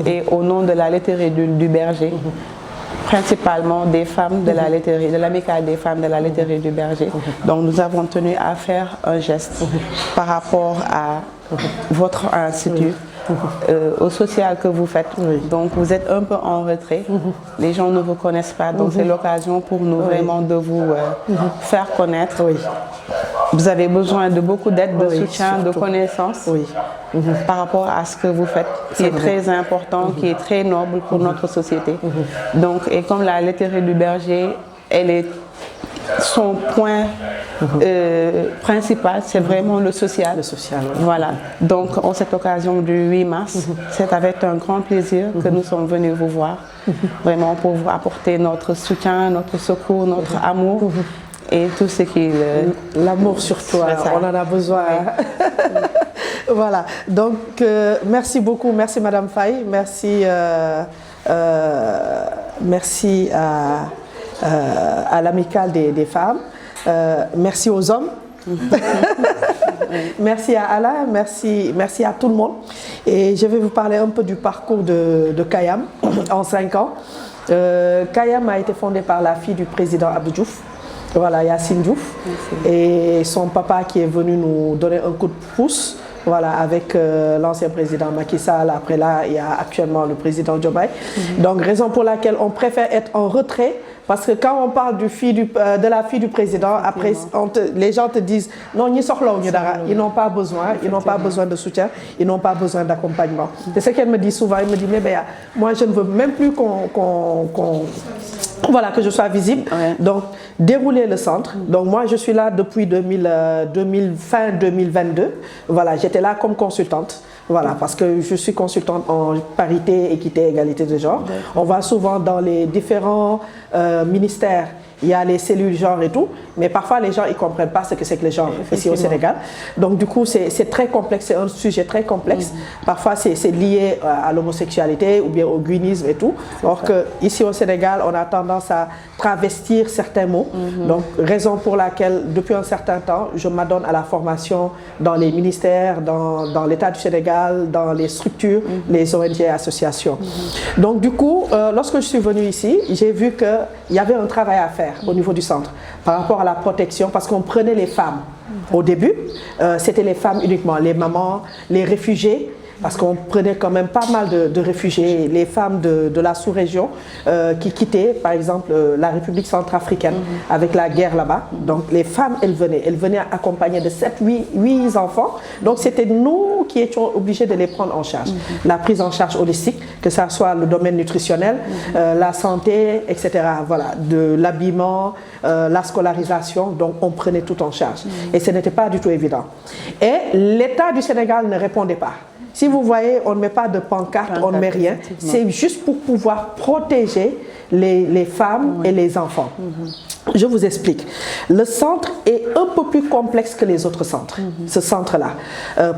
et au nom de la laiterie du Berger, principalement des femmes de la laiterie, de l'amicale des femmes de la laiterie du Berger. Donc nous avons tenu à faire un geste par rapport à votre institut, au social que vous faites. Donc vous êtes un peu en retrait, les gens ne vous connaissent pas, donc c'est l'occasion pour nous vraiment de vous faire connaître. Vous avez besoin de beaucoup d'aide, de soutien, de connaissances par rapport à ce que vous faites, qui est très important, qui est très noble pour notre société. Donc, et comme la laiterie du Berger, elle est son point principal, c'est vraiment le social. Le social, oui. Voilà. Donc, en cette occasion du 8 mars, c'est avec un grand plaisir que nous sommes venus vous voir, vraiment pour vous apporter notre soutien, notre secours, notre amour. Et tout ce qui... L'amour sur toi, on en a besoin. Voilà, donc merci beaucoup, merci Madame Faye, merci, merci à l'amicale des femmes, merci aux hommes, merci à Alain, merci à tout le monde. Et je vais vous parler un peu du parcours de Kayam en 5 ans. Kayam a été fondé par la fille du président Abdou Diouf. Voilà, Yacine Diouf, et son papa qui est venu nous donner un coup de pouce, voilà, avec l'ancien président Macky Sall. Après là, il y a actuellement le président Diomaye. Donc, raison pour laquelle on préfère être en retrait, parce que quand on parle de la fille du président, après, les gens te disent non, ils n'ont pas besoin de soutien, ils n'ont pas besoin d'accompagnement. C'est ce qu'elle me dit souvent. Elle me dit, mais Béa, moi je ne veux même plus voilà, que je sois visible. Donc, dérouler le centre. Donc, moi, je suis là depuis fin 2022. Voilà, j'étais là comme consultante. Voilà, parce que je suis consultante en parité, équité, égalité de genre. On va souvent dans les différents ministères. Il y a les cellules genre et tout, mais parfois les gens ne comprennent pas ce que c'est que le genre ici au Sénégal. Donc du coup, c'est très complexe, c'est un sujet très complexe. Parfois, c'est lié à l'homosexualité ou bien au guinisme et tout. Alors qu'ici au Sénégal, on a tendance à travestir certains mots. Donc, raison pour laquelle, depuis un certain temps, je m'adonne à la formation dans les ministères, dans l'État du Sénégal, dans les structures, les ONG et associations. Donc du coup, lorsque je suis venue ici, j'ai vu qu'il y avait un travail à faire au niveau du centre par rapport à la protection, parce qu'on prenait les femmes. Au début, c'était les femmes uniquement, les mamans, les réfugiés, parce qu'on prenait quand même pas mal de réfugiés, les femmes de la sous-région qui quittaient, par exemple, la République centrafricaine avec la guerre là-bas. Donc les femmes, elles venaient accompagnées de 8 enfants. Donc c'était nous qui étions obligés de les prendre en charge. La prise en charge holistique, que ça soit le domaine nutritionnel, la santé, etc. Voilà, de l'habillement, la scolarisation. Donc on prenait tout en charge. Et ce n'était pas du tout évident. Et l'État du Sénégal ne répondait pas. Si vous voyez, on ne met pas de pancarte, on ne met rien. C'est juste pour pouvoir protéger les femmes et les enfants. Je vous explique. Le centre est un peu plus complexe que les autres centres, ce centre-là.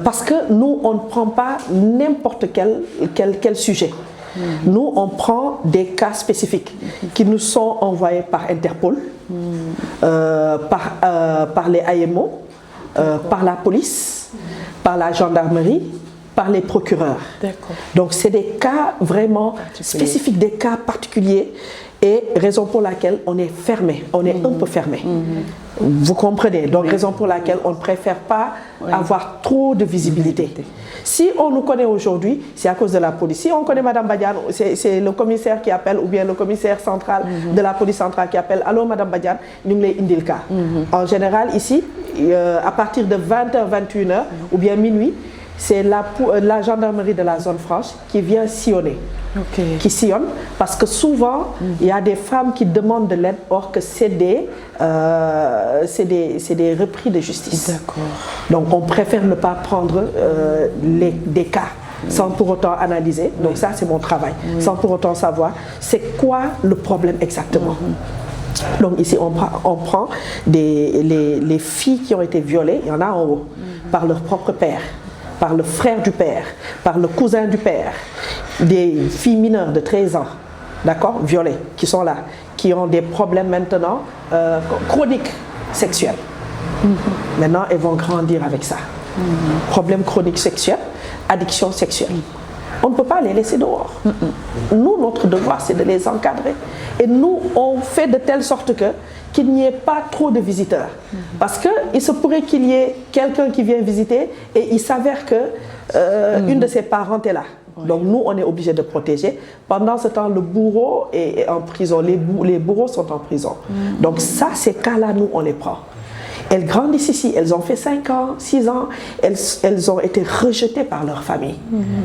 Parce que nous, on ne prend pas n'importe quel sujet. Nous, on prend des cas spécifiques qui nous sont envoyés par Interpol, par les AMO, par la police, par la gendarmerie, par les procureurs. Donc c'est des cas vraiment spécifiques, des cas particuliers, et raison pour laquelle on est fermé, on est un peu fermé. Vous comprenez? Donc raison pour laquelle on ne préfère pas avoir trop de visibilité. Si on nous connaît aujourd'hui, c'est à cause de la police. Si on connaît Madame Badiane, c'est le commissaire qui appelle, ou bien le commissaire central de la police centrale qui appelle. Allô Madame Badiane, nous l'avons indil cas. En général, ici, à partir de 20h, 21h ou bien minuit, c'est la gendarmerie de la zone franche qui vient sillonner, qui sillonne, parce que souvent, il y a des femmes qui demandent de l'aide, or que c'est des repris de justice. Donc on préfère ne pas prendre des cas sans pour autant analyser. Donc ça, c'est mon travail, sans pour autant savoir c'est quoi le problème exactement. Donc ici, on prend les filles qui ont été violées, il y en a en haut, par leur propre père, par le frère du père, par le cousin du père, des filles mineures de 13 ans, d'accord, violées, qui sont là, qui ont des problèmes maintenant chroniques sexuels. Maintenant, elles vont grandir avec ça. Problèmes chroniques sexuels, addiction sexuelle. on ne peut pas les laisser dehors. Nous, notre devoir, c'est de les encadrer. Et nous, on fait de telle sorte qu'il n'y ait pas trop de visiteurs. Parce qu'il se pourrait qu'il y ait quelqu'un qui vient visiter et il s'avère que une de ses parentes est là. Donc nous, on est obligé de protéger. Pendant ce temps, le bourreau est en prison. Les bourreaux sont en prison. Donc ça, ces cas-là, nous, on les prend. Elles grandissent ici, elles ont fait 5 ans, 6 ans, elles ont été rejetées par leur famille.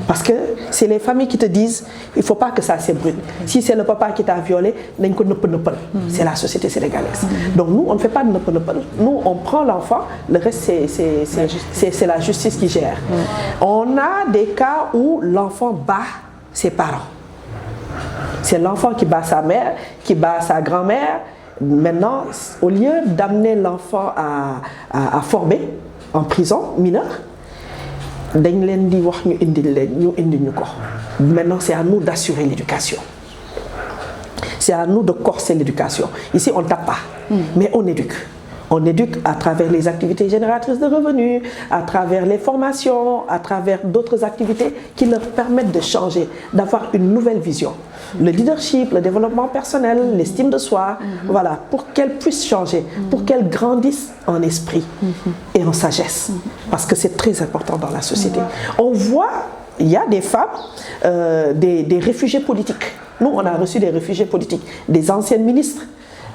Parce que c'est les familles qui te disent, il ne faut pas que ça s'ébruite. Si c'est le papa qui t'a violé, c'est la société sénégalaise. Donc nous, on ne fait pas de nëpp-nëppal. Nous, on prend l'enfant, le reste, c'est la justice qui gère. On a des cas où l'enfant bat ses parents. C'est l'enfant qui bat sa mère, qui bat sa grand-mère. Maintenant, au lieu d'amener l'enfant à former en prison mineur, maintenant c'est à nous d'assurer l'éducation. C'est à nous de corser l'éducation. Ici, on ne tape pas, mais on éduque. On éduque à travers les activités génératrices de revenus, à travers les formations, à travers d'autres activités qui leur permettent de changer, d'avoir une nouvelle vision. Le leadership, le développement personnel, l'estime de soi, voilà, pour qu'elles puissent changer, pour qu'elles grandissent en esprit et en sagesse. Parce que c'est très important dans la société. On voit, il y a des femmes, des réfugiés politiques. Nous, on a reçu des réfugiés politiques, des anciennes ministres.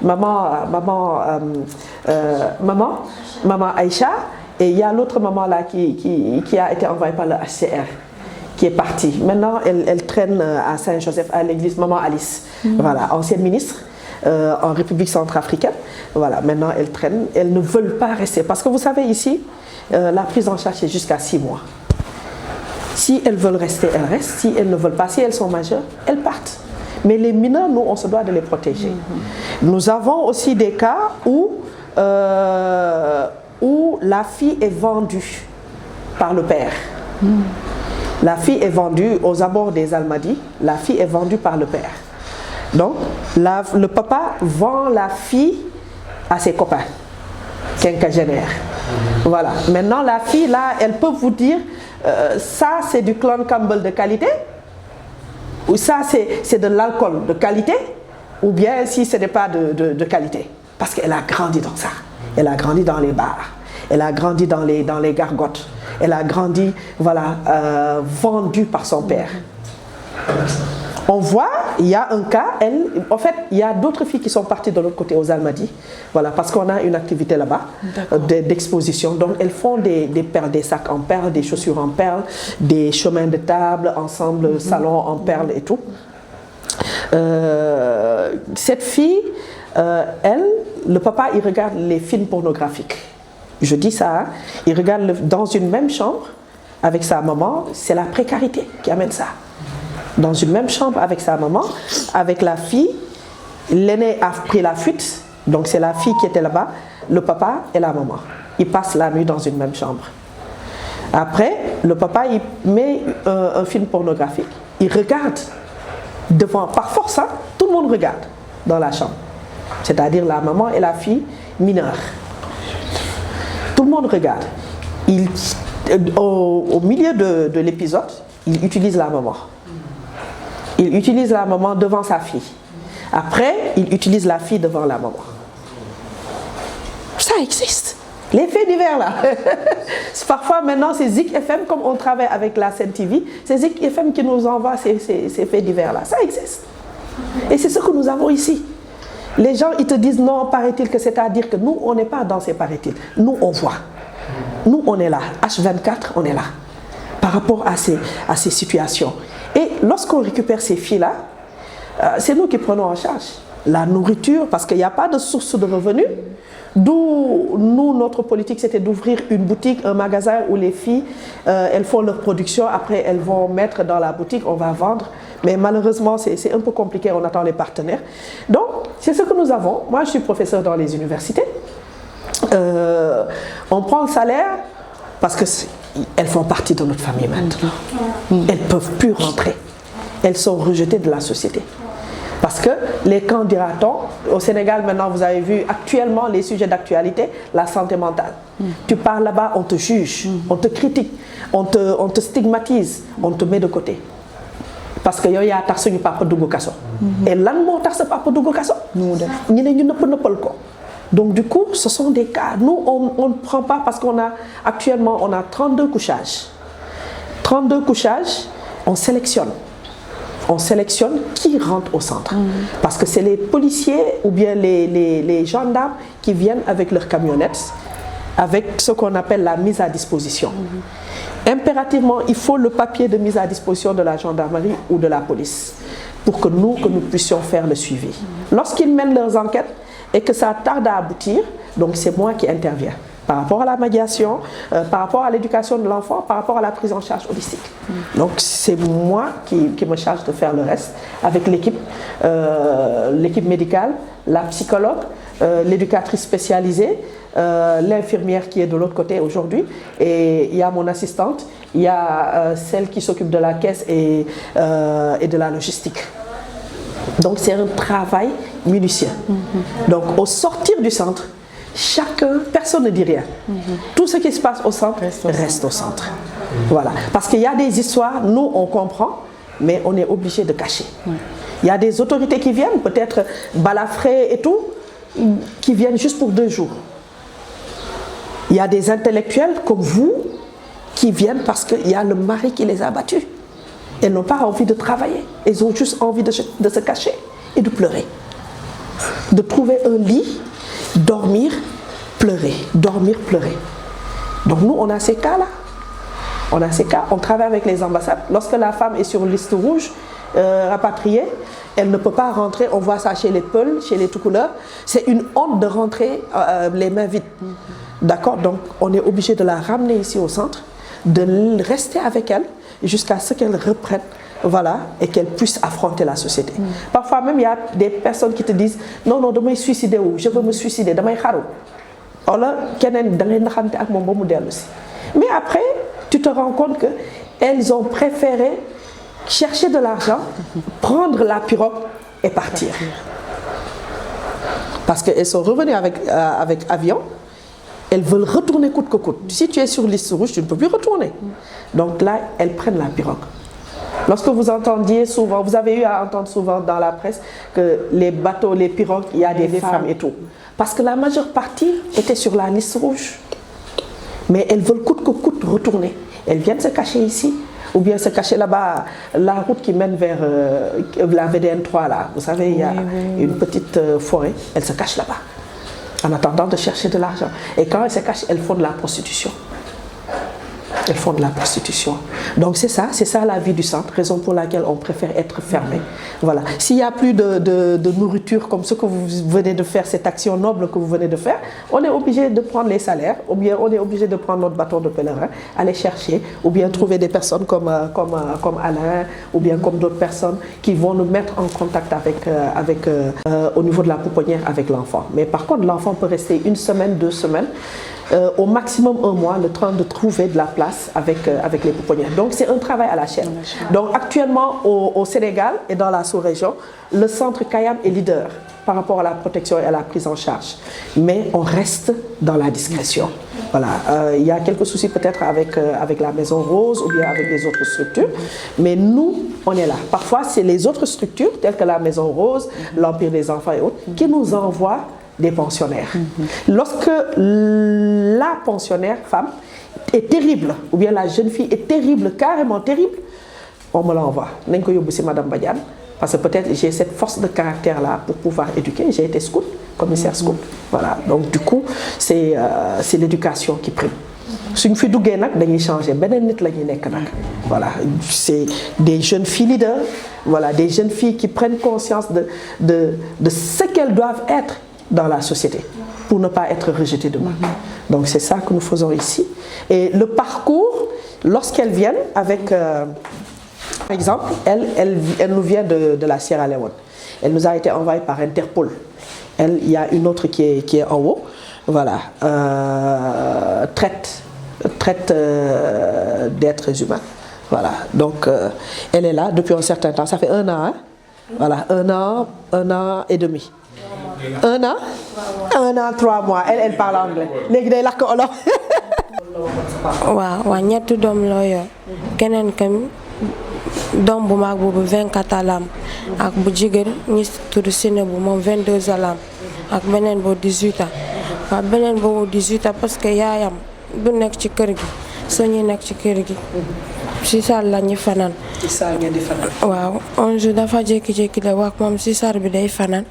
Maman Aïcha, et il y a l'autre maman là qui a été envoyée par le HCR, qui est partie. Maintenant, elle traîne à Saint-Joseph, à l'église, maman Alice. Voilà, ancienne ministre en République centrafricaine. Voilà, maintenant elle traîne. Elles ne veulent pas rester. Parce que vous savez, ici, la prise en charge est jusqu'à 6 mois. Si elles veulent rester, elles restent. Si elles ne veulent pas, si elles sont majeures, elles partent. Mais les mineurs, nous, on se doit de les protéger. Nous avons aussi des cas où la fille est vendue par le père. La fille est vendue aux abords des Almadies. La fille est vendue par le père. Donc, le papa vend la fille à ses copains, quinquagénaires. Voilà. Maintenant, la fille, là, elle peut vous dire, ça, c'est du clone Campbell de qualité. Ou ça, c'est de l'alcool de qualité, ou bien si ce n'est pas de qualité. Parce qu'elle a grandi dans ça. Elle a grandi dans les bars. Elle a grandi dans les gargotes. Elle a grandi, voilà, vendue par son père. On voit, il y a un cas, en fait, il y a d'autres filles qui sont parties de l'autre côté, aux Almadies, voilà, parce qu'on a une activité là-bas d'exposition. Donc, elles font des perles, des sacs en perles, des chaussures en perles, des chemins de table, ensemble, salon en perles et tout. Cette fille, le papa, il regarde les films pornographiques. Je dis ça, hein, il regarde dans une même chambre avec sa maman, c'est la précarité qui amène ça. Dans une même chambre avec sa maman, avec la fille, l'aîné a pris la fuite, donc c'est la fille qui était là-bas, le papa et la maman. Ils passent la nuit dans une même chambre. Après, le papa, il met un film pornographique. Il regarde devant, par force, hein, tout le monde regarde dans la chambre. C'est-à-dire la maman et la fille mineures. Tout le monde regarde. Au milieu de l'épisode, il utilise la maman. Il utilise la maman devant sa fille. Après, il utilise la fille devant la maman. Ça existe. Les faits divers là. Parfois maintenant c'est Zik FM, comme on travaille avec la Sen TV, c'est Zik FM qui nous envoie ces faits divers là. Ça existe. Et c'est ce que nous avons ici. Les gens ils te disent non, paraît-il que c'est-à-dire que nous on n'est pas dans ces paraît-il. Nous on voit. Nous on est là. H24 on est là. Par rapport à ces situations. Et lorsqu'on récupère ces filles-là, c'est nous qui prenons en charge la nourriture, parce qu'il n'y a pas de source de revenus. D'où, nous, notre politique, c'était d'ouvrir une boutique, un magasin où les filles, elles font leur production, après elles vont mettre dans la boutique, on va vendre. Mais malheureusement, c'est un peu compliqué, on attend les partenaires. Donc, c'est ce que nous avons. Moi, je suis professeur dans les universités. On prend le salaire parce qu'elles font partie de notre famille maintenant. Elles ne peuvent plus rentrer. Elles sont rejetées de la société. Parce que les camps, dira-t-on, au Sénégal maintenant vous avez vu actuellement les sujets d'actualité, la santé mentale. Tu pars là-bas, on te juge, on te critique, on te stigmatise, on te met de côté. parce que yow yaa tax suñu papa dugg kaso. et lan moo tax sa papa dugg kaso. ñu ne ñu nëppal ko. Donc du coup, ce sont des cas. Nous, on ne prend pas parce actuellement, on a 32 couchages. 32 couchages, on sélectionne. On sélectionne qui rentre au centre. Parce que c'est les policiers ou bien les gendarmes qui viennent avec leurs camionnettes, avec ce qu'on appelle la mise à disposition. Impérativement, il faut le papier de mise à disposition de la gendarmerie ou de la police pour que nous puissions faire le suivi. Lorsqu'ils mènent leurs enquêtes, et que ça tarde à aboutir, donc c'est moi qui interviens par rapport à la médiation, par rapport à l'éducation de l'enfant, par rapport à la prise en charge holistique. Donc c'est moi qui me charge de faire le reste avec l'équipe médicale, la psychologue, l'éducatrice spécialisée, l'infirmière qui est de l'autre côté aujourd'hui, et il y a mon assistante, il y a celle qui s'occupe de la caisse et de la logistique. Donc c'est un travail minutieux. Donc au sortir du centre, personne ne dit rien. Tout ce qui se passe au centre reste au centre. Voilà. Parce qu'il y a des histoires, nous on comprend, mais on est obligé de cacher. Il y a des autorités qui viennent, peut-être balafrées et tout, qui viennent juste pour 2 jours. Il y a des intellectuels comme vous qui viennent parce qu'il y a le mari qui les a battus. Elles n'ont pas envie de travailler. Elles ont juste envie de se cacher et de pleurer. De trouver un lit, dormir, pleurer. Dormir, pleurer. Donc nous, on a ces cas-là. On a ces cas. On travaille avec les ambassades. Lorsque la femme est sur liste rouge, rapatriée, elle ne peut pas rentrer. On voit ça chez les Peuls, chez les Toucouleurs. C'est une honte de rentrer les mains vides. D'accord? Donc on est obligé de la ramener ici au centre, de rester avec elle, jusqu'à ce qu'elle reprenne, voilà, et qu'elle puisse affronter la société. Parfois même, il y a des personnes qui te disent « Non, je vais me suicider ou je veux me suicider, je vais mais après, tu te rends compte qu'elles ont préféré chercher de l'argent, prendre la pirogue et partir. Parce qu'elles sont revenues avec avion. Elles veulent retourner coûte que coûte. Si tu es sur liste rouge, tu ne peux plus retourner. Donc là, elles prennent la pirogue. Lorsque vous entendiez souvent, vous avez eu à entendre souvent dans la presse que les bateaux, les pirogues, il y a des femmes et tout. Parce que la majeure partie était sur la liste rouge. Mais elles veulent coûte que coûte retourner. Elles viennent se cacher ici, ou bien se cacher là-bas, la route qui mène vers la VDN3 là. Vous savez, il y a une petite forêt, elles se cachent là-bas, en attendant de chercher de l'argent. Et quand elles se cachent, elles font de la prostitution. Elles font de la prostitution. Donc c'est ça la vie du centre, raison pour laquelle on préfère être fermé. Voilà. S'il n'y a plus de nourriture comme ce que vous venez de faire, cette action noble que vous venez de faire, on est obligé de prendre les salaires, ou bien on est obligé de prendre notre bâton de pèlerin, aller chercher, ou bien trouver des personnes comme Alain, ou bien comme d'autres personnes qui vont nous mettre en contact au niveau de la pouponnière avec l'enfant. Mais par contre, l'enfant peut rester 1 semaine, 2 semaines, au maximum 1 mois, le temps de trouver de la place avec les pouponnières. Donc c'est un travail à la chaîne. Donc actuellement au Sénégal et dans la sous-région, le centre Kayam est leader par rapport à la protection et à la prise en charge. Mais on reste dans la discrétion. Voilà. Il y a quelques soucis peut-être avec la Maison Rose ou bien avec les autres structures. Mais nous, on est là. Parfois, c'est les autres structures telles que la Maison Rose, l'Empire des enfants et autres, qui nous envoient des pensionnaires. Lorsque la pensionnaire femme est terrible, ou bien la jeune fille est terrible, carrément terrible, on me l'envoie. C'est Madame Badiane, parce que peut-être j'ai cette force de caractère là pour pouvoir éduquer. J'ai été scout, commissaire scout. Voilà. Donc du coup, c'est l'éducation qui prime. Si nous faisons des changer, voilà, c'est des jeunes filles leaders, voilà, des jeunes filles qui prennent conscience de ce qu'elles doivent être dans la société pour ne pas être rejetées demain. Donc c'est ça que nous faisons ici. Et le parcours, lorsqu'elles viennent avec, par exemple, elle nous vient de la Sierra Leone. Elle nous a été envoyée par Interpol. Il y a une autre qui est en haut. Voilà. Traite d'êtres humains. Voilà. Donc elle est là depuis un certain temps. Ça fait 1 an. Hein? Voilà. 1 an et demi. 1 an 1 an 3 mois. Elle parle anglais. Léegi day lakk olof. waaw ñetti doom la yor keneen kam doom bu mag boobu 24 ans la am ak bu jigéen ñi tudd Sénébu moom 22 ans la am ak beneen boobu 18 ans waaw beneen boobu 18 ans parce que yaayam du nekk ci kër gi soo ñuy nekk ci kër gi si saal la ñu fanaan. ci saal ngeen di fanaan. waaw un jour dafa jékki-jékki la wax moom si saal bi day fanaan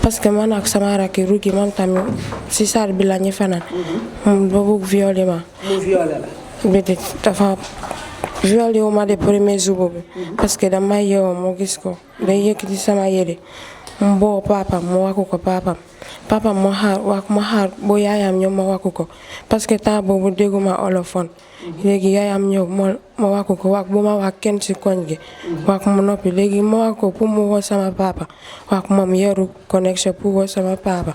parce que man ak sama rakki Rugi moom tamit si saal bi la ñu fanaan. moom ba bëgg violé ma. mu violé la. bi dafa violé wu ma de premier jour boobu parce que dama yeewoo moo gis ko day yëkkati sama yére mu boo papam mu waxu ko papam moo xaar boo yaayam ñëw ma waxu ko parce que temps boobu dégguma olophone léegi yaayam ñëw ma waxu ko wax bu ma wax kenn ci koñ gi wax mu noppi léegi ma wax ko pour mu woo sama papa wax moom yeru connexion pour woo sama papa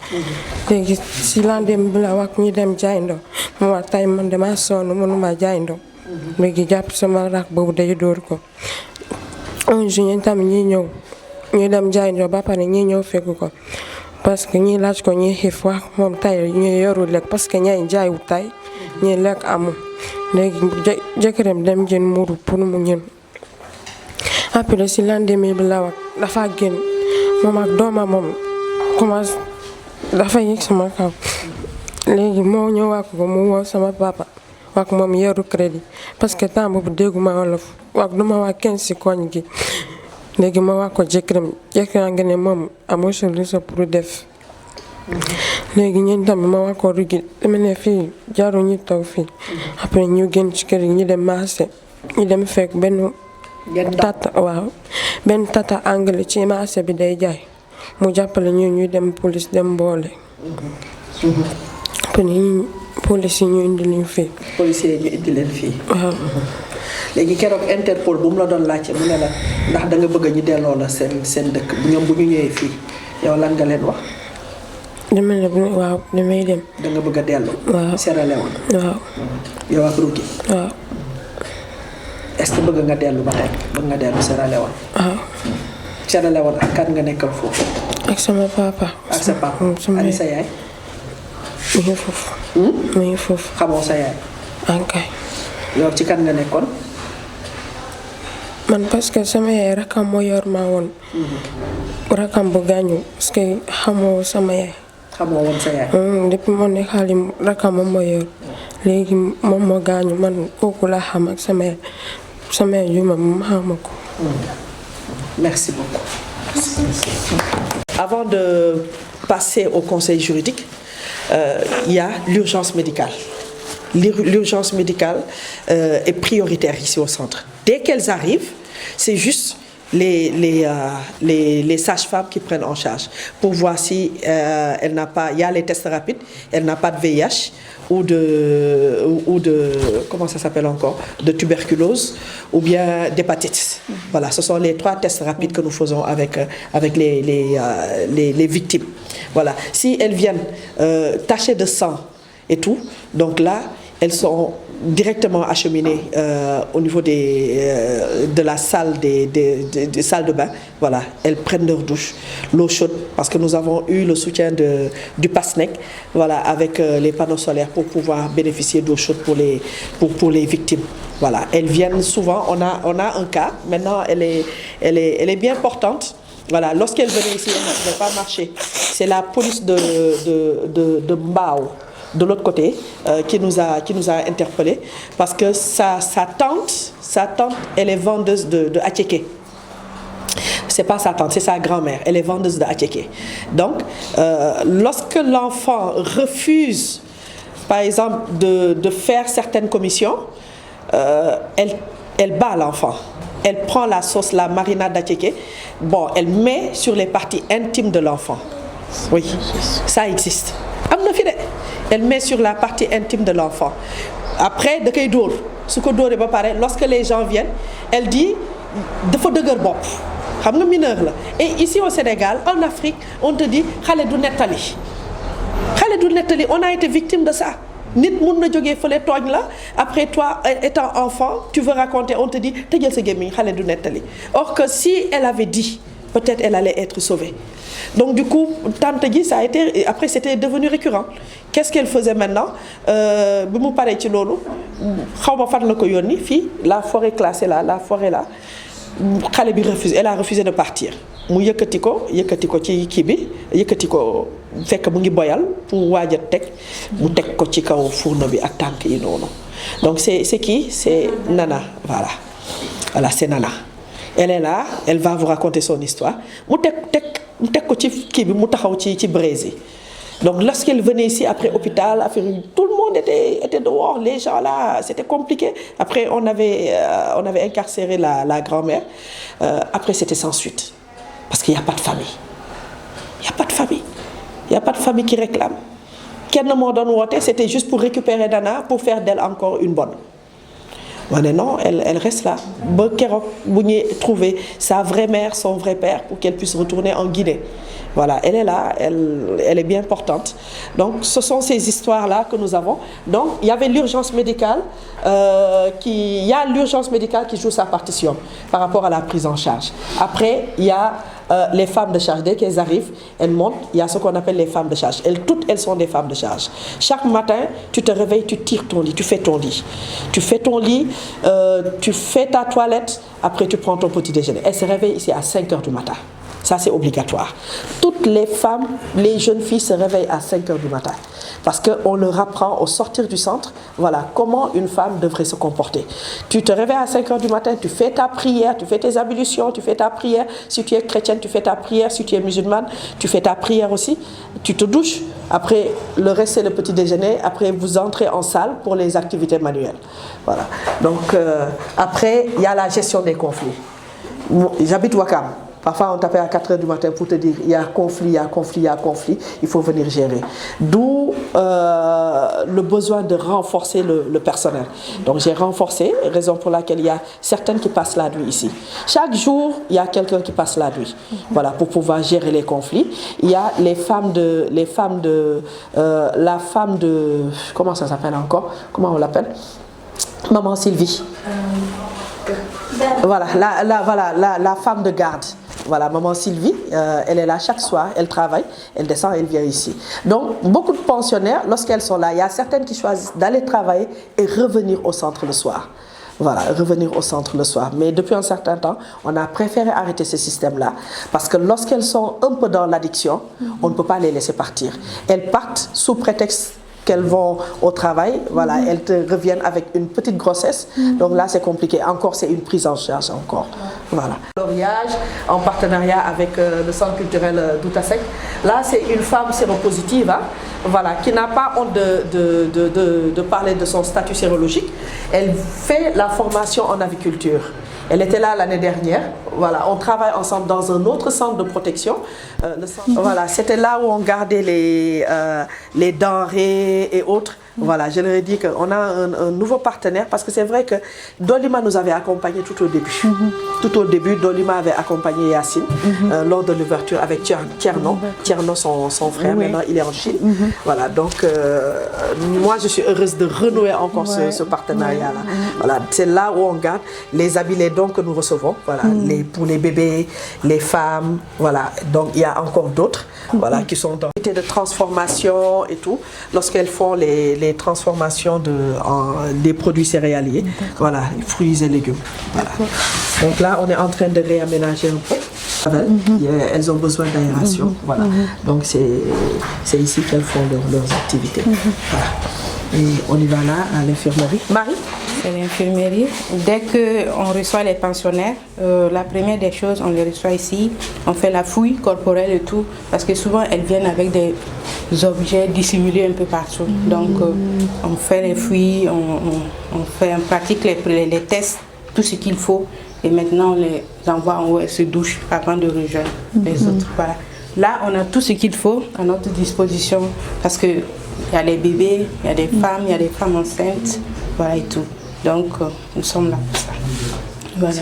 léegi si lendemain bi la wax ñu dem jaay ndox ma wax tay man dama sonn mënuma jaay ndox léegi jàpp sama rak boobu day dóor ko un jour ñun tamit ñi ñëw ñu dem jaay ndox ba pare ñi ñëw fekk ko parce que ñi laaj ko ñi xiif wax moom tay ñu yoru lekk parce que ñay jaayu tay ñi lekk amul léegi jëkkëram dem jën muuru pour mu ñën après si lendemain bi la wax dafa génn moom ak doomam moom commencé dafa yëg sama kaw léegi moo ñëw wax ko mu woo sama papa wax moom yoru crédit parce que temps boobu dégguma wolof wax duma wax kenn si koñ gi léegi ma wax ko jëkkëram nga ne moom amul solution pour def léegi ñun tamit ma wax ko Rugi dama ne fii jaru ñu taw fii après ñu génn ci kër gi ñu dem marché ñu dem fekk benn tata anglais ci marché bi day jaay mu jàppale ñu dem police dem boole après police yi ñu indi leen fii. policier yi ñu indi leen fii. waaw. léegi keroog Interpol bu mu la doon laajte mu ne la ndax da nga bëgg ñu delloo la seen dëkk ñoom bu ñu ñëwee fii yow lan nga leen wax. dama ne waaw damay dem. da nga bëgg a dellu. waaw Sierra Leone. waaw. yow ak Rugi. waaw. est-ce que bëgg nga dellu ba tey bëgg nga dellu Sierra Leone. waaw. Sierra Leone ak kan nga nekkal foofu. ak sama papa. ak sa papa. ak sa yaay. mi ngi foofu. mi ngi foofu. xamoo sa yaay. ankay. yow ci kan nga nekkoon. man parce que sama yaay rakam moo yor maa woon. rakam bu gaañu parce que xamoo sama yaay. xamoo woon sa yaay. depuis moo ne xaali rakam moom moo yor léegi moom moo gaañu man kooku laa xam ak sama yaay yu ma xama ko. Merci beaucoup. Avant de passer au conseil juridique, il y a l'urgence médicale. L'urgence médicale est prioritaire ici au centre. Dès qu'elles arrivent, c'est juste les sages-femmes qui prennent en charge pour voir si elle n'a pas, il y a les tests rapides, elle n'a pas de VIH ou de comment ça s'appelle encore, de tuberculose ou bien d'hépatite. Voilà, ce sont les 3 tests rapides que nous faisons avec les victimes. Voilà, si elles viennent tachées de sang et tout, donc là elles sont directement acheminées au niveau de la salle des salles de bain. Voilà, elles prennent leur douche, l'eau chaude, parce que nous avons eu le soutien du PASNEC, voilà, avec les panneaux solaires pour pouvoir bénéficier d'eau chaude pour les victimes. Voilà, elles viennent souvent, on a un cas, maintenant elle est bien portante. Voilà, lorsqu'elle venait ici, elle ne pouvait pas marcher. C'est la police de Mbao, de l'autre côté, qui nous a interpellés, parce que sa tante, elle est vendeuse de attiéké. C'est pas sa tante, c'est sa grand-mère. Elle est vendeuse de attiéké. Donc, lorsque l'enfant refuse, par exemple, de faire certaines commissions, elle bat l'enfant. Elle prend la sauce, la marinade d'attiéké, bon, elle met sur les parties intimes de l'enfant. Oui, ça existe. Elle met sur la partie intime de l'enfant. Après, lorsque les gens viennent, elle dit il faut deuguer bop. Et ici au Sénégal, en Afrique, on te dit Khaledou Netali. Khaledou Netali, on a été victime de ça. Après toi, étant enfant, tu veux raconter, on te dit Khaledou Netali. Or que si elle avait dit, peut-être elle allait être sauvée. Donc du coup, tante Guy, ça a été, après c'était devenu récurrent. Qu'est-ce qu'elle faisait maintenant? La forêt classée là, la forêt là, elle a refusé de partir. Mu yëkkati ko ci kii bi yëkkati ko fekk mu ngi boyal pour waaj a teg mu teg ko ci kaw fourneau bi ak tànk yi noonu. Donc c'est qui? C'est Nana, voilà c'est Nana. Elle est là, elle va vous raconter son histoire. Mu teg ko ci kii bi mu taxaw ci braise yi. Donc lorsqu'elle venait ici après hôpital, tout le monde était dehors, les gens là, c'était compliqué. Après on avait incarcéré la grand-mère. Après c'était sans suite. Parce qu'il n'y a pas de famille. Il n'y a pas de famille. Il n'y a pas de famille qui réclame. Kenn moo doon woote, c'était juste pour récupérer Nana, pour faire d'elle encore une bonne. Mais non, elle reste là. Ba keroog bu ñuy trouver sa vraie mère, son vrai père, pour qu'elle puisse retourner en Guinée. Voilà, elle est là, elle est bien portante. Donc ce sont ces histoires-là que nous avons. Donc il y avait l'urgence médicale, il y a l'urgence médicale qui joue sa partition par rapport à la prise en charge. Après, il y a les femmes de charge. Dès qu'elles arrivent, elles montent, il y a ce qu'on appelle les femmes de charge. Toutes elles sont des femmes de charge. Chaque matin, tu te réveilles, tu tires ton lit, tu fais ton lit. Tu fais ton lit, tu fais ta toilette, après tu prends ton petit déjeuner. Elles se réveillent ici à 5 h du matin. Ça, c'est obligatoire. Toutes les femmes, les jeunes filles se réveillent à 5 h du matin. Parce qu'on leur apprend au sortir du centre, voilà, comment une femme devrait se comporter. Tu te réveilles à 5 h du matin, tu fais ta prière, tu fais tes ablutions, tu fais ta prière. Si tu es chrétienne, tu fais ta prière. Si tu es musulmane, tu fais ta prière aussi. Tu te douches. Après, le reste, c'est le petit déjeuner. Après, vous entrez en salle pour les activités manuelles. Voilà. Donc, après, il y a la gestion des conflits. J'habite Ouakam. Parfois, on t'appelle à 4 h du matin pour te dire il y a conflit, il y a conflit, il y a conflit, il faut venir gérer. D'où le besoin de renforcer le personnel. Donc, j'ai renforcé, raison pour laquelle il y a certaines qui passent la nuit ici. Chaque jour, il y a quelqu'un qui passe la nuit, voilà, pour pouvoir gérer les conflits. Il y a la femme de, comment ça s'appelle encore? Comment on l'appelle? Maman Sylvie. Voilà, la femme de garde. Voilà, maman Sylvie, elle est là chaque soir, elle travaille, elle descend, elle vient ici. Donc, beaucoup de pensionnaires, lorsqu'elles sont là, il y a certaines qui choisissent d'aller travailler et revenir au centre le soir. Voilà, revenir au centre le soir. Mais depuis un certain temps, on a préféré arrêter ce système-là. Parce que lorsqu'elles sont un peu dans l'addiction, on ne peut pas les laisser partir. Elles partent sous prétexte qu'elles vont au travail, voilà, elles te reviennent avec une petite grossesse. Donc là, c'est compliqué. Encore, c'est une prise en charge encore. Voilà. L'oriage en partenariat avec le centre culturel d'Outasek. Là, c'est une femme séropositive, hein, voilà, qui n'a pas honte de parler de son statut sérologique. Elle fait la formation en aviculture. Elle était là l'année dernière. Voilà, on travaille ensemble dans un autre centre de protection. Voilà, c'était là où on gardait les denrées et autres. Voilà, je leur ai dit qu'on a un nouveau partenaire parce que c'est vrai que Dolima nous avait accompagnés tout au début. Tout au début, Dolima avait accompagné Yacine lors de l'ouverture avec Tierno, son frère, maintenant il est en Chine. Voilà, donc moi je suis heureuse de renouer encore ce partenariat-là. Voilà, c'est là où on garde les habits, les dons que nous recevons, voilà, pour les bébés, les femmes, voilà. Donc il y a encore d'autres, voilà, qui sont dans de transformation et tout, lorsqu'elles font les transformations des produits céréaliers, voilà, fruits et légumes. Voilà. Donc là, on est en train de réaménager un peu. Elles ont besoin d'aération, voilà. Donc c'est ici qu'elles font leurs activités. Voilà. Et on y va là à l'infirmerie. Marie? C'est l'infirmerie. Dès qu'on reçoit les pensionnaires, la première des choses, on les reçoit ici, on fait la fouille corporelle et tout, parce que souvent elles viennent avec des objets dissimulés un peu partout. Donc on fait les fouilles, on pratique les tests, tout ce qu'il faut, et maintenant on les envoie en haut, elles se douchent avant de rejoindre les autres. Voilà. Là, on a tout ce qu'il faut à notre disposition, parce qu'il y a les bébés, il y a des femmes, il y a des femmes enceintes, voilà et tout. Donc, nous sommes là pour ça. Voilà.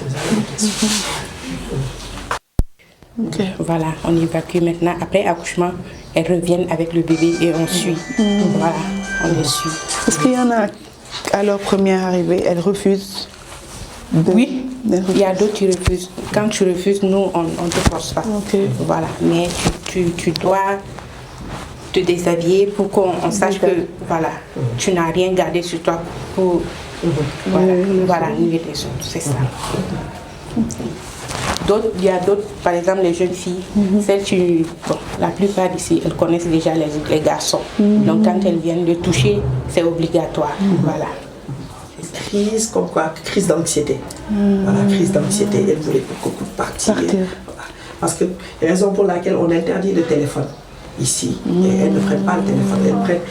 Okay. Voilà, on évacue maintenant. Après accouchement, elles reviennent avec le bébé et on suit. Voilà, on les suit. Est-ce qu'il y en a, à leur première arrivée, elles refusent Oui, il y a d'autres qui refusent. Quand tu refuses, nous, on ne te force pas. Ok. Voilà, mais tu dois te déshabiller pour qu'on sache que voilà, tu n'as rien gardé sur toi pour voilà, nuire les autres, c'est ça. Il y a d'autres, par exemple les jeunes filles, la plupart d'ici, elles connaissent déjà les garçons. Donc quand elles viennent de toucher, c'est obligatoire. Voilà. Crise, comme quoi, crise d'anxiété. Voilà, crise d'anxiété, elle voulait beaucoup partir. Voilà. Parce que raison pour laquelle on interdit le téléphone ici, et elles ne prennent pas le téléphone, elles prennent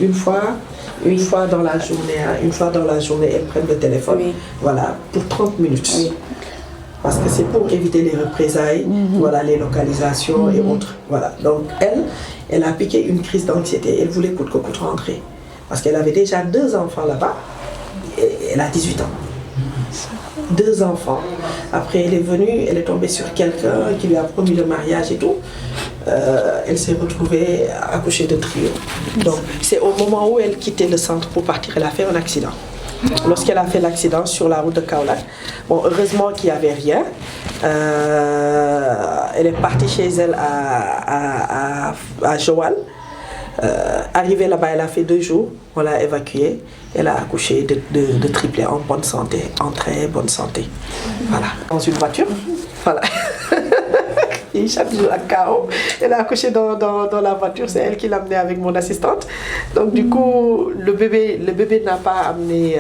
une fois dans la journée, elles prennent le téléphone, voilà, pour 30 minutes. Oui. Parce que c'est pour éviter les représailles, voilà, les localisations et autres. Voilà. Donc elle a piqué une crise d'anxiété, elle voulait coûte que coûte rentrer. Parce qu'elle avait déjà 2 enfants là-bas, et elle a 18 ans. 2 enfants. Après, elle est venue, elle est tombée sur quelqu'un qui lui a promis le mariage et tout. Elle s'est retrouvée accouchée de trio. Donc, c'est au moment où elle quittait le centre pour partir, elle a fait un accident. Lorsqu'elle a fait l'accident sur la route de Kaolack, bon, heureusement qu'il n'y avait rien. Elle est partie chez elle à Joal. Arrivée là-bas, elle a fait 2 jours, on l'a évacuée. Elle a accouché de triplés en bonne santé, en très bonne santé. Voilà. Dans une voiture, voilà. Et chaque jour à K.O. Elle a accouché dans la voiture, c'est elle qui l'a amené avec mon assistante. Donc du coup, le bébé n'a pas amené...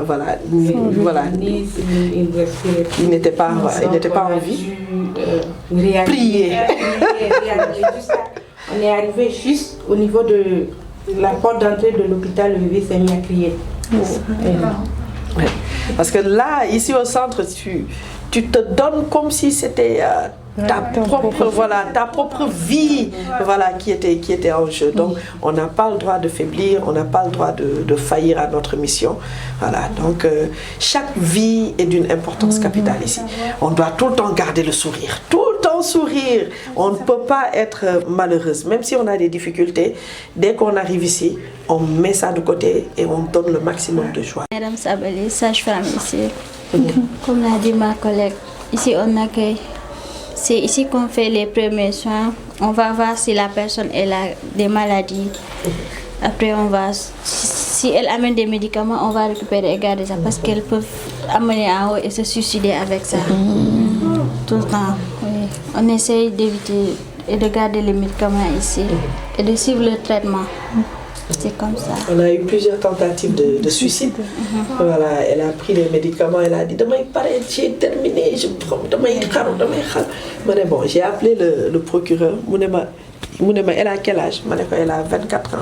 voilà, il n'était pas en vie. Prier. On est arrivé juste au niveau de la porte d'entrée de l'hôpital, le bébé s'est mis à crier. Ouais. Parce que là, ici au centre, tu te donnes comme si c'était ta propre vie, voilà, qui était en jeu. Donc on n'a pas le droit de faiblir, on n'a pas le droit de faillir à notre mission. Voilà. Donc chaque vie est d'une importance capitale ici. On doit tout le temps garder le sourire, tout le temps sourire. On ne peut pas être malheureuse, même si on a des difficultés. Dès qu'on arrive ici, on met ça de côté et on donne le maximum de joie. Madame Sabali, sage-femme ici. Comme l'a dit ma collègue, ici on accueille. C'est ici qu'on fait les premiers soins. On va voir si la personne elle a des maladies. Après on va, si elle amène des médicaments, on va récupérer et garder ça parce qu'elles peuvent amener en haut et se suicider avec ça. Tout le temps. Oui. On essaye d'éviter et de garder les médicaments ici et de suivre le traitement. C'est comme ça. On a eu plusieurs tentatives de suicide. Voilà, elle a pris les médicaments, elle a dit demain pareil, j'ai terminé, je prends demain bon, j'ai appelé le procureur. Elle a quel âge? Elle a 24 ans.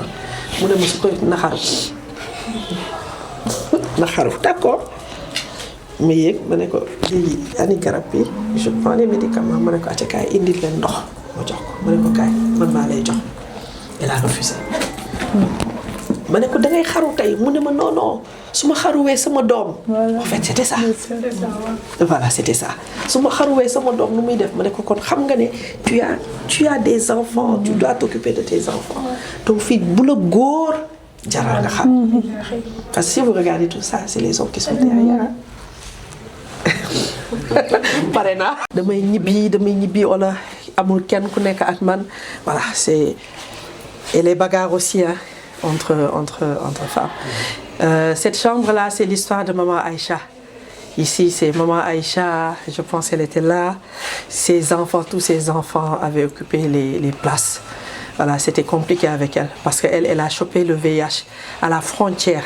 D'accord. Mais je prends les médicaments, elle a refusé. Ma ne ko dangay xaru tey mu ne ma non su ma xaruwee sama doom. En fait c'était ça. Voilà, c'était ça. Su ma xaruwee sama doom nu muy def ma ne ko kon xam nga ne tu as des enfants, tu dois t'occuper de tes enfants. Donc fii bu la góor jaral nga xam. Parce que si vous regardez tout ça, c'est les hommes qui sont derrière. Pare naa. damay ñibbi wala amul kenn ku nekk ak man. Voilà, c'est et les bagarres aussi hein, entre femmes. Cette chambre-là, c'est l'histoire de maman Aïcha. Ici, c'est maman Aïcha, je pense qu'elle était là. Ses enfants, tous ses enfants avaient occupé les places. Voilà, c'était compliqué avec elle parce qu'elle a chopé le VIH à la frontière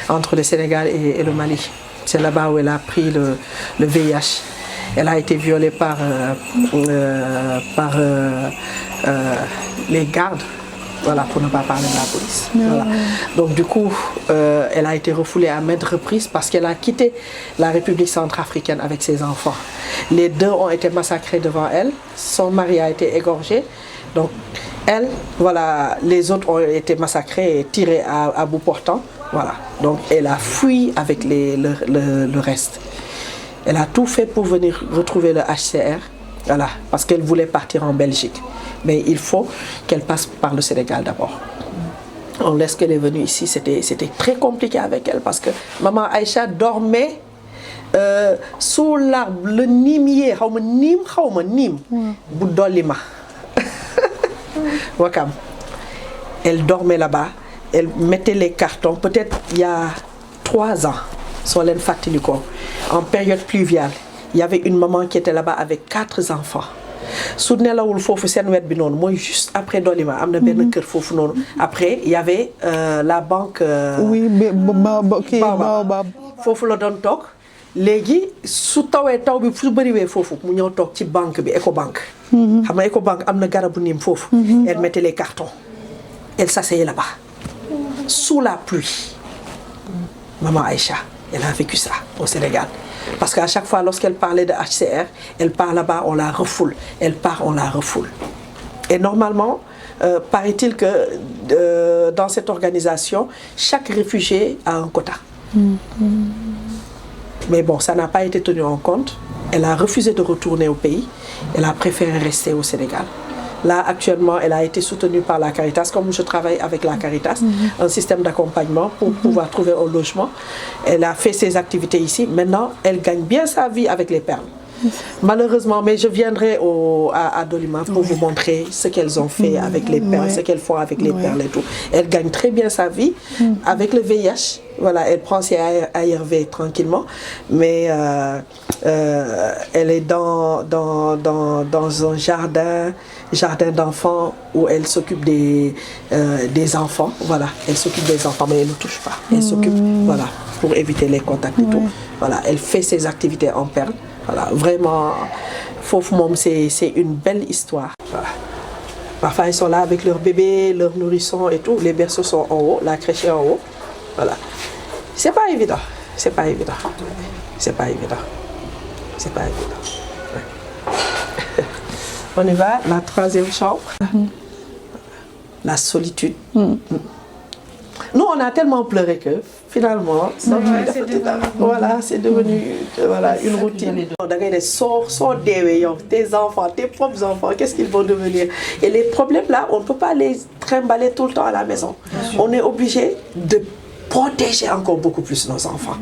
entre le Sénégal et le Mali. C'est là-bas où elle a pris le VIH. Elle a été violée par les gardes. Voilà, pour ne pas parler de la police. Voilà. Donc du coup, elle a été refoulée à maintes reprises parce qu'elle a quitté la République centrafricaine avec ses enfants. Les 2 ont été massacrés devant elle. Son mari a été égorgé. Donc elle, voilà, les autres ont été massacrés et tirés à bout portant. Voilà. Donc elle a fui avec le reste. Elle a tout fait pour venir retrouver le HCR. Voilà, parce qu'elle voulait partir en Belgique. Mais il faut qu'elle passe par le Sénégal d'abord. lorsqu'elle est venue ici, c'était très compliqué avec elle parce que maman Aïcha dormait sous l'arbre, le nimier, nim, Boudolima. Wakam. Elle dormait là-bas, elle mettait les cartons, peut-être il y a 3 ans, sur l'Enfatiliko, en période pluviale. Il y avait une maman qui était là-bas avec 4 enfants. Su nelawul foofu seen wet bi noonu mooy juste après Dolima am na benn kër foofu noonu. Après il y avait la banque. oui Baobab. Foofu la doon toog léegi su tawee taw bi su bëriwee foofu mu ñëw toog ci banque bi Ecobank. xam nga Ecobank am na garabu niim foofu. Elle mettait les cartons. Elle s'asseyait là-bas sous la pluie. Maman Aïcha, elle a vécu ça au Sénégal. Parce qu'à chaque fois, lorsqu'elle parlait de HCR, elle part là-bas, on la refoule. Elle part, on la refoule. Et normalement, paraît-il que dans cette organisation, chaque réfugié a un quota. Mais bon, ça n'a pas été tenu en compte. Elle a refusé de retourner au pays. Elle a préféré rester au Sénégal. Là, actuellement, elle a été soutenue par la Caritas. Comme je travaille avec la Caritas, un système d'accompagnement pour pouvoir trouver un logement. Elle a fait ses activités ici. Maintenant, elle gagne bien sa vie avec les perles. Malheureusement, mais je viendrai à Dolima pour vous montrer ce qu'elles ont fait avec les perles, ce qu'elles font avec les perles et tout. Elle gagne très bien sa vie avec le VIH. Voilà, elle prend ses ARV tranquillement, mais elle est dans un jardin d'enfants où elle s'occupe des enfants. Voilà, elle s'occupe des enfants, mais elle ne touche pas. Elle s'occupe, voilà, pour éviter les contacts et tout. Voilà, elle fait ses activités en perles. Voilà, vraiment, Fof Mom, c'est une belle histoire. Voilà. Parfois, ils sont là avec leurs bébés, leurs nourrissons et tout. Les berceaux sont en haut, la crèche est en haut. Voilà. C'est pas évident. C'est pas évident. C'est pas évident. C'est pas évident. Ouais. On y va, la 3e chambre. La solitude. Nous, on a tellement pleuré que finalement, voilà, c'est devenu une routine. Tes enfants, tes propres enfants, qu'est-ce qu'ils vont devenir? Et les problèmes là, on ne peut pas les trimballer tout le temps à la maison. On est obligé de protéger encore beaucoup plus nos enfants.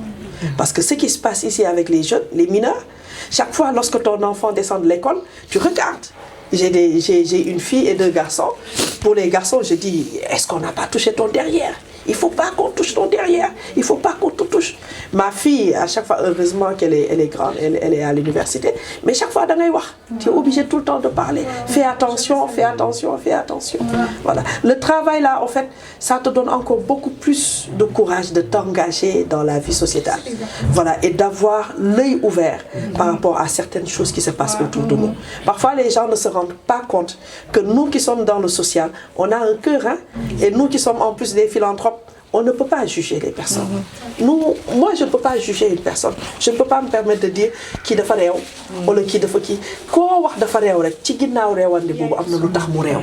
Parce que ce qui se passe ici avec les jeunes, les mineurs, chaque fois lorsque ton enfant descend de l'école, tu regardes. J'ai une fille et 2 garçons. Pour les garçons, je dis, est-ce qu'on n'a pas touché ton derrière? Il ne faut pas qu'on touche ton derrière. Il ne faut pas qu'on te touche. Ma fille, à chaque fois, heureusement qu'elle est grande, elle est à l'université, mais chaque fois, tu es obligé tout le temps de parler. Fais attention, fais attention, fais attention. Voilà. Le travail là, en fait, ça te donne encore beaucoup plus de courage de t'engager dans la vie sociétale. Voilà. Et d'avoir l'œil ouvert par rapport à certaines choses qui se passent autour de nous. Parfois, les gens ne se rendent pas compte que nous qui sommes dans le social, on a un cœur, hein, et nous qui sommes en plus des philanthropes, on ne peut pas juger les personnes. Moi, je ne peux pas juger une personne. Je ne peux pas me permettre de dire qui de faréo ou le qui de faki. Quoi wax de faréo rek ci ginnaw réwandi bobu amna lu tax mu réw.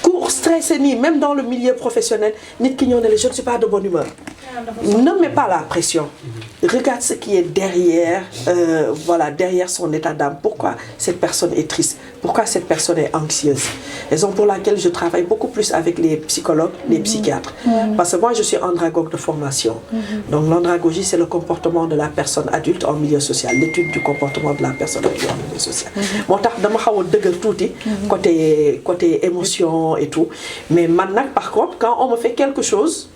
Cours stressé ni même dans le milieu professionnel, nit ki ñëw ne je ne suis pas de bonne humeur. Ne mets pas la pression. Regarde ce qui est derrière, voilà, derrière son état d'âme. Pourquoi cette personne est triste? Pourquoi cette personne est anxieuse? Raison pour laquelle je travaille beaucoup plus avec les psychologues, les psychiatres. Parce que moi, je suis andragogue de formation. Donc l'andragogie, c'est le comportement de la personne adulte en milieu social. L'étude du comportement de la personne adulte en milieu social. Moi, dama xaw a dëgër tuuti côté émotion et tout. Mais maintenant, par contre, quand on me fait quelque chose,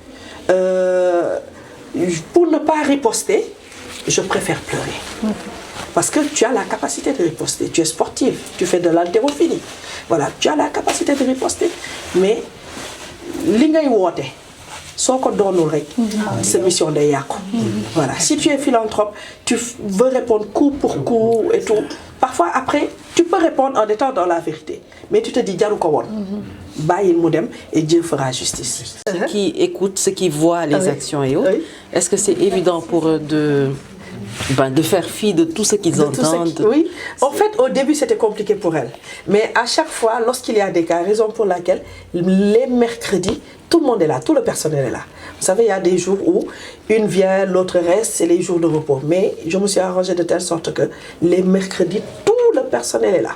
pour ne pas riposter, je préfère pleurer. Parce que tu as la capacité de riposter. Tu es sportive, tu fais de l'haltérophilie. Voilà, tu as la capacité de riposter. Mais, li ngay wote, soko donul rek, c'est mission de yako. Voilà, si tu es philanthrope, tu veux répondre coup pour coup et tout. Parfois, après, tu peux répondre en étant dans la vérité. Mais tu te dis, jaru ko won. Bayil mu dem et Dieu fera justice. Ceux qui écoutent, ceux qui voient les actions et autres, est-ce que c'est évident pour eux de faire fi de tout ce qu'ils entendent? Oui, en fait, au début, c'était compliqué pour elles. Mais à chaque fois, lorsqu'il y a des cas, raison pour laquelle les mercredis, tout le monde est là, tout le personnel est là. Vous savez, il y a des jours où une vient, l'autre reste, c'est les jours de repos. Mais je me suis arrangée de telle sorte que les mercredis, tout le personnel est là.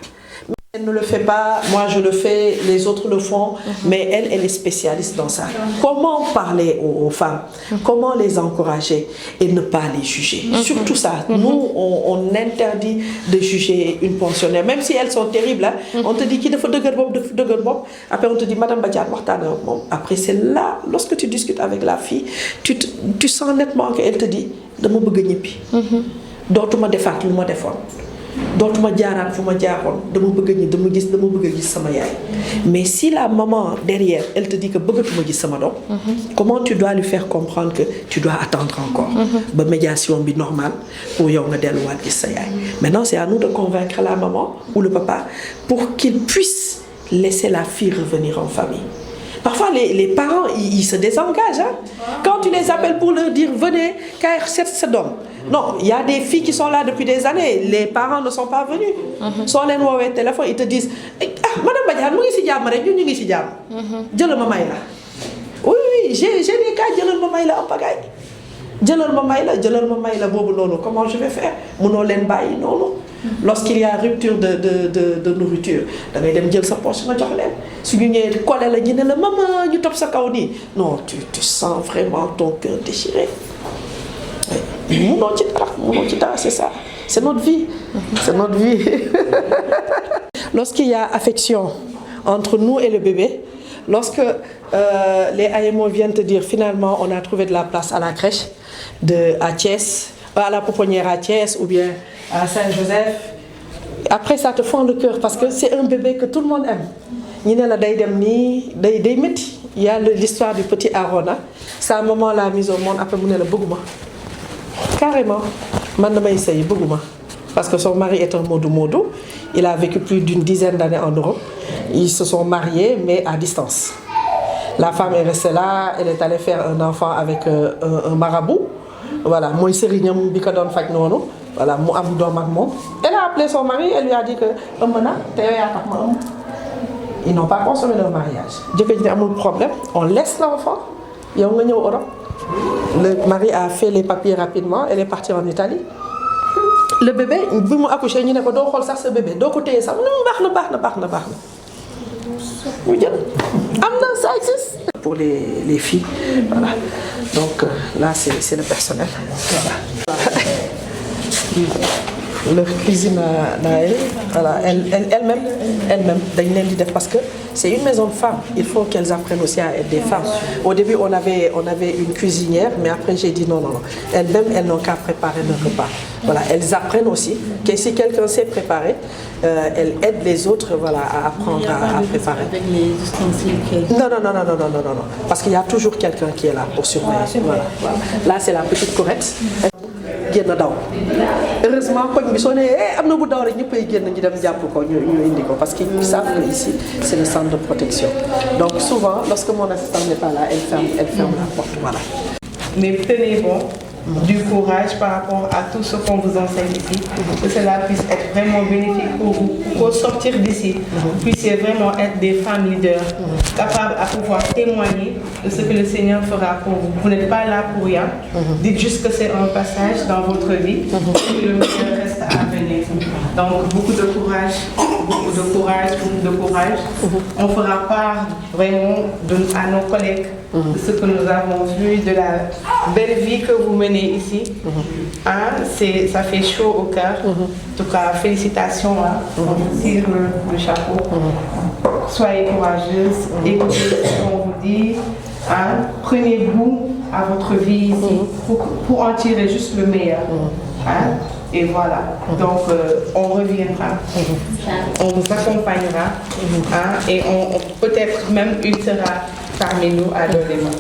Elle ne le fait pas, moi je le fais, les autres le font, mais elle est spécialiste dans ça. Comment parler aux femmes, comment les encourager et ne pas les juger. Surtout ça, nous on interdit de juger une pensionnaire, même si elles sont terribles. Hein. On te dit qu'il faut de après on te dit Madame Badiane, après c'est là, lorsque tu discutes avec la fille, tu sens nettement qu'elle te dit dama bëgg ñibbi. Dootuma defaat lu ma defoon. Dootuma jaaraat fu ma jaaxoon dama bëgg gis sama yaay. Mais si la maman derrière elle te dit que bëggatuma gis sama doom, comment tu dois lui faire comprendre que tu dois attendre encore ba médiation bi normale pour yow nga delluwaat gis sa yaay. Maintenant c'est à nous de convaincre la maman ou le papa pour qu'ils puissent laisser la fille revenir en famille. Parfois les parents ils se désengagent. Hein? Quand tu les appelles pour leur dire venez car c'est ce dom. Non, il y a des filles qui sont là depuis des années. Les parents ne sont pas venus. Sont les nouveaux téléphone, ils te disent ah Madame Badiane, nous ici jàmm rek ñu ngi ci jàmm. Jëlal ma may la. Oui, j'ai des cas jëlal ma may la en pagaille. Jëlal ma may la boobu noonu. Comment je vais faire? Mënoo leen bàyyi noonu. Lorsqu'il y a rupture de nourriture, da ngay dem jël sa poche nga jox leen. Su ñu ñëwee collé la ñu ne la maman ñu topp sa kaw nii. Non, tu sens vraiment ton cœur déchiré. C'est ça. C'est notre vie. C'est notre vie. Lorsqu'il y a affection entre nous et le bébé, lorsque les AMO viennent te dire finalement on a trouvé de la place à la crèche à Thiès, à la pouponnière à Thiès ou bien à Saint-Joseph, après ça te fend le cœur parce que c'est un bébé que tout le monde aime. Il y a l'histoire du petit Arona. Sa maman l'a mise au monde après mu ne la bëgguma. Carrément, parce que son mari est un modou. Il a vécu plus d'une dizaine d'années en Europe. Ils se sont mariés, mais à distance. La femme est restée là, elle est allée faire un enfant avec un marabout. Voilà, voilà, elle a appelé son mari, elle lui a dit que ils n'ont pas consommé leur mariage. Dieu dit pas de problème, on laisse l'enfant. Le mari a fait les papiers rapidement, elle est partie en Italie. Le bébé, bi mu accouché ñu ne ko doo xool sax sa bébé doo ko téye sax baax na. ñu jël am na ça existe. Pour les filles, voilà. Donc là c'est le personnel. Voilà. Leur cuisine voilà, elle-même, parce que c'est une maison de femmes. Il faut qu'elles apprennent aussi à être des femmes. Au début, on avait une cuisinière, mais après j'ai dit non. Elles-mêmes, elles n'ont qu'à préparer leur repas. Voilà, elles apprennent aussi que si quelqu'un sait préparer, elles aident les autres, voilà, à apprendre à préparer. Avec les ustensiles. Non. Parce qu'il y a toujours quelqu'un qui est là pour surveiller. Voilà. Là, c'est la petite Corette. Heureusement koñ bi soo nee am na bu daw rek ñëppay génn ñu dem jàpp ko ñu indi ko parce qu'ils savent que ici c'est le centre de protection. Donc souvent lorsque mon assistant n'est pas là, elle ferme la porte, voilà. Mais tenez bon du courage par rapport à tout ce qu'on vous enseigne ici, que cela puisse être vraiment bénéfique pour vous, pour sortir d'ici, puissiez vraiment être des femmes leaders, capables à pouvoir témoigner de ce que le Seigneur fera pour vous. Vous n'êtes pas là pour rien, dites juste que c'est un passage dans votre vie, et que le meilleur reste à venir. Donc beaucoup de courage. On fera part vraiment à nos collègues de ce que nous avons vu, de la belle vie que vous menez ici. Ça fait chaud au cœur. En tout cas, félicitations. On vous tire le chapeau. Soyez courageuses, écoutez ce qu'on vous dit. Prenez goût à votre vie ici pour en tirer juste le meilleur. Et voilà, donc on reviendra, on vous accompagnera et peut-être même une sera parmi nous à l'élément.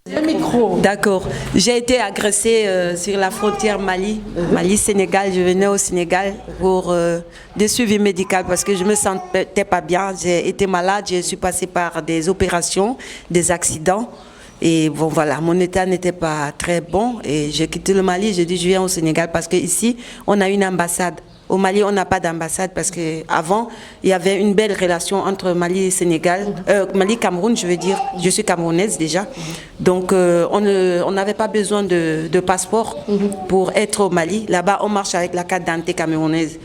Le micro. D'accord. J'ai été agressée sur la frontière Mali-Sénégal. Je venais au Sénégal pour des suivis médicaux parce que je me sentais pas bien. J'ai été malade, je suis passée par des opérations, des accidents. Et bon voilà, mon état n'était pas très bon et j'ai quitté le Mali, j'ai dit je viens au Sénégal parce qu'ici on a une ambassade. Au Mali on n'a pas d'ambassade parce qu'avant il y avait une belle relation entre Mali et Sénégal, Mali-Cameroun je veux dire, je suis camerounaise déjà. Donc on n'avait pas besoin de passeport pour être au Mali. Là-bas on marche avec la carte d'identité camerounaise.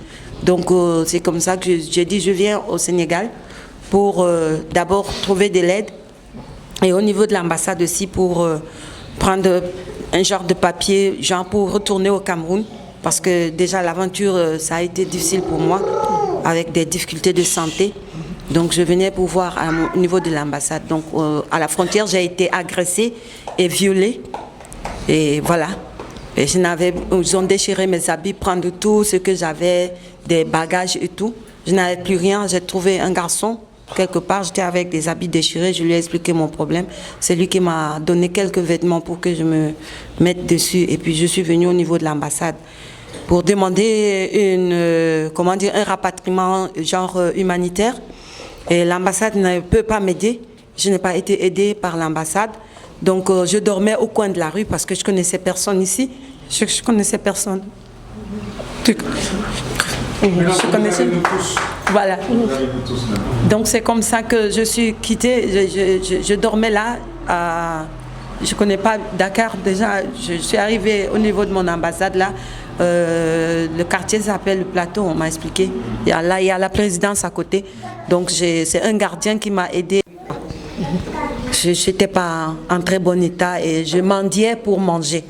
Donc c'est comme ça que j'ai dit je viens au Sénégal pour d'abord trouver de l'aide et au niveau de l'ambassade aussi pour prendre un genre de papier, genre pour retourner au Cameroun parce que déjà l'aventure ça a été difficile pour moi avec des difficultés de santé. Donc je venais pour voir au niveau de l'ambassade. Donc à la frontière j'ai été agressée et violée et voilà. Et ils ont déchiré mes habits, prendre tout ce que j'avais, des bagages et tout. Je n'avais plus rien. J'ai trouvé un garçon, quelque part, j'étais avec des habits déchirés. Je lui ai expliqué mon problème. C'est lui qui m'a donné quelques vêtements pour que je me mette dessus. Et puis je suis venue au niveau de l'ambassade pour demander un rapatriement genre humanitaire. Et l'ambassade ne peut pas m'aider. Je n'ai pas été aidée par l'ambassade. Donc je dormais au coin de la rue parce que je connaissais personne ici. Je connaissais personne. Je connaissais. Voilà. Donc c'est comme ça que je suis quittée. Je dormais là. Je ne connais pas Dakar déjà. Je suis arrivée au niveau de mon ambassade là. Le quartier s'appelle le Plateau, on m'a expliqué. Il y a la présidence à côté. Donc c'est un gardien qui m'a aidée. Je n'étais pas en très bon état et je mendiais pour manger.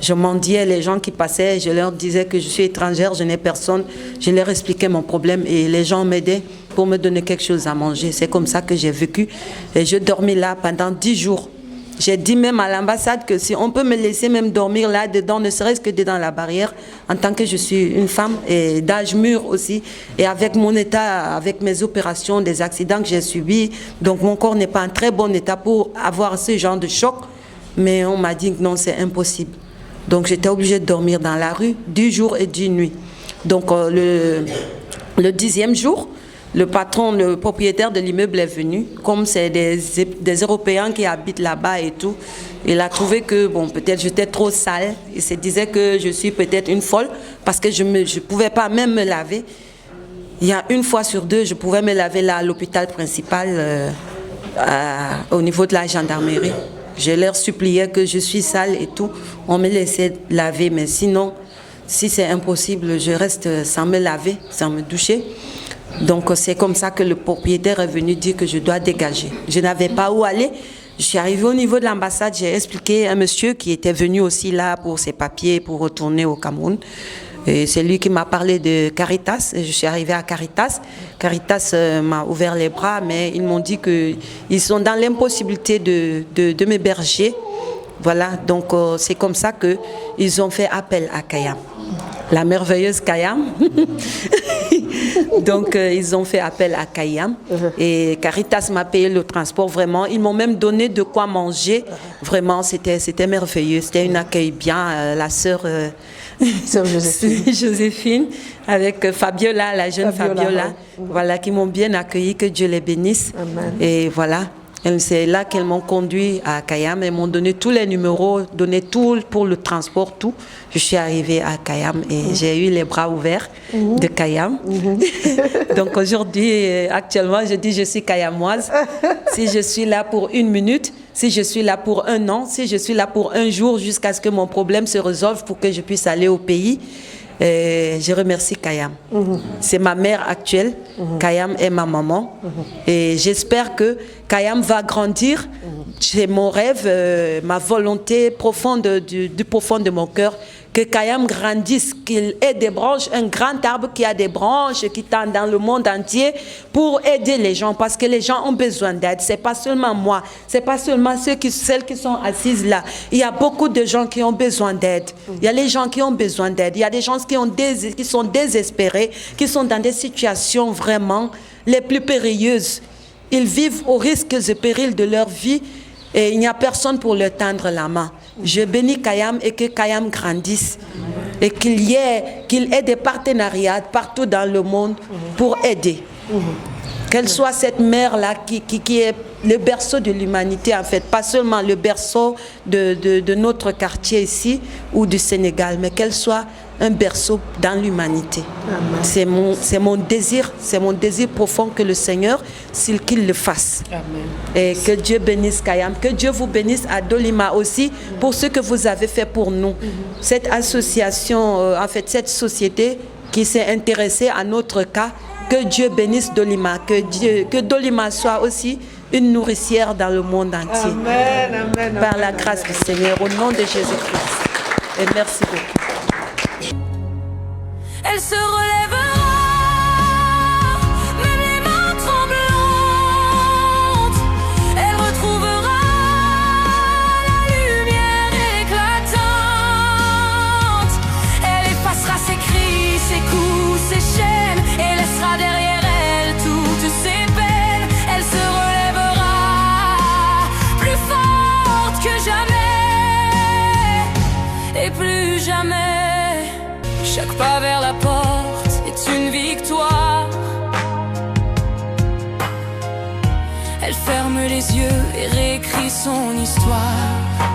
Je mendiais les gens qui passaient, je leur disais que je suis étrangère, je n'ai personne. Je leur expliquais mon problème et les gens m'aidaient pour me donner quelque chose à manger. C'est comme ça que j'ai vécu. Et je dormis là pendant 10 jours. J'ai dit même à l'ambassade que si on peut me laisser même dormir là-dedans, ne serait-ce que dedans la barrière, en tant que je suis une femme et d'âge mûr aussi, et avec mon état, avec mes opérations, des accidents que j'ai subis, donc mon corps n'est pas en très bon état pour avoir ce genre de choc, mais on m'a dit que non, c'est impossible. Donc j'étais obligée de dormir dans la rue 10 jours et 10 nuits. Donc le 10e jour, le patron, le propriétaire de l'immeuble est venu. Comme c'est des Européens qui habitent là-bas et tout, il a trouvé que bon, peut-être j'étais trop sale. Il se disait que je suis peut-être une folle parce que je ne pouvais pas même me laver. Il y a une fois sur deux, je pouvais me laver là à l'hôpital principal au niveau de la gendarmerie. Je leur suppliais que je suis sale et tout. On me laissait laver, mais sinon, si c'est impossible, je reste sans me laver, sans me doucher. Donc c'est comme ça que le propriétaire est venu dire que je dois dégager. Je n'avais pas où aller. Je suis arrivée au niveau de l'ambassade, j'ai expliqué à un monsieur qui était venu aussi là pour ses papiers, pour retourner au Cameroun. Et c'est lui qui m'a parlé de Caritas. Et je suis arrivée à Caritas. Caritas m'a ouvert les bras, mais ils m'ont dit qu'ils sont dans l'impossibilité de m'héberger. Voilà, donc c'est comme ça qu'ils ont fait appel à Kayam. La merveilleuse Kayam. Donc ils ont fait appel à Kayam et Caritas m'a payé le transport vraiment. Ils m'ont même donné de quoi manger. Vraiment, c'était merveilleux. C'était un accueil bien. La sœur Joséphine avec Fabiola, la jeune Fabiola, voilà, qui m'ont bien accueilli. Que Dieu les bénisse. Amen. Et voilà. C'est là qu'elles m'ont conduit à Kayam. Elles m'ont donné tous les numéros, donné tout pour le transport, tout. Je suis arrivée à Kayam et j'ai eu les bras ouverts de Kayam. Donc aujourd'hui, actuellement, je dis je suis kayamoise. Si je suis là pour 1 minute, si je suis là pour 1 an, si je suis là pour 1 jour, jusqu'à ce que mon problème se résolve pour que je puisse aller au pays. Je remercie Kayam. C'est ma mère actuelle. Kayam est ma maman. Et j'espère que Kayam va grandir. C'est mon rêve, ma volonté profonde du profond de mon cœur. Que Kayam grandisse, qu'il ait des branches, un grand arbre qui a des branches, qui tend dans le monde entier pour aider les gens. Parce que les gens ont besoin d'aide. C'est pas seulement moi, c'est pas seulement celles qui sont assises là. Il y a beaucoup de gens qui ont besoin d'aide. Il y a les gens qui ont besoin d'aide. Il y a des gens qui sont désespérés, qui sont dans des situations vraiment les plus périlleuses. Ils vivent au risque et péril de leur vie et il n'y a personne pour leur tendre la main. Je bénis Kayam et que Kayam grandisse et qu'il ait des partenariats partout dans le monde pour aider. Qu'elle soit cette mère-là qui est le berceau de l'humanité, en fait, pas seulement le berceau de notre quartier ici ou du Sénégal, mais qu'elle soit un berceau dans l'humanité. C'est mon désir profond que le Seigneur, qu'il le fasse. Amen. Et que Dieu bénisse Kayam, que Dieu vous bénisse à Dolima aussi pour ce que vous avez fait pour nous. Cette association, en fait, cette société qui s'est intéressée à notre cas. Que Dieu bénisse Dolima, que Dolima soit aussi une nourricière dans le monde entier. Amen, amen, Par amen, la grâce du Seigneur, au nom de Jésus-Christ. Et merci beaucoup. Elle se relèvera, même les mains tremblantes. Elle retrouvera la lumière éclatante. Elle effacera ses cris, ses coups, ses chaînes, et laissera derrière elle toutes ses peines. Elle se relèvera, plus forte que jamais, et plus jamais. Chaque pas vers la porte est une victoire. Elle ferme les yeux et réécrit son histoire.